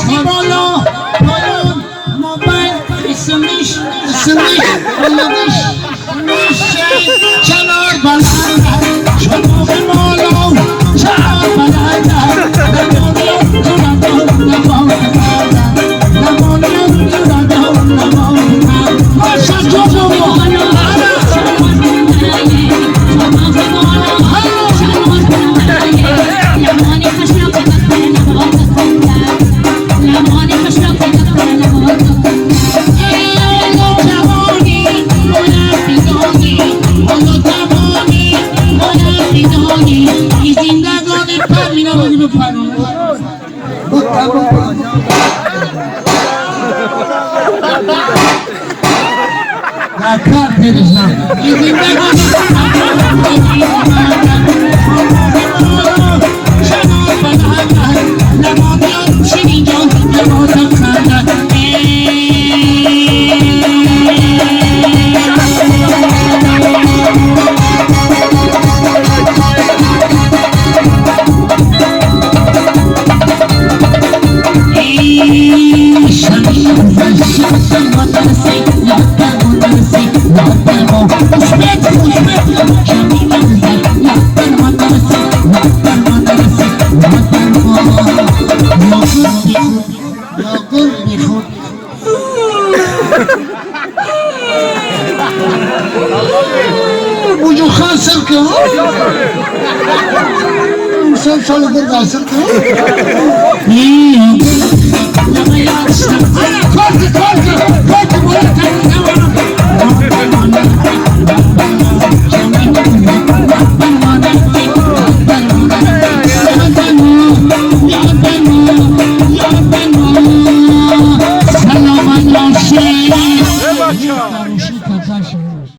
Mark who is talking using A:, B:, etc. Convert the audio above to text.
A: وقتی بالا پایان موبایل اسمش بلدش میشه کنار بلند شما به بالا کنار بلند نمانیم جوردم نمانیم باشد تو بابا I can't hear this now. وجو خاسر كم انسان شلون يقدر خاسر كم سلام الله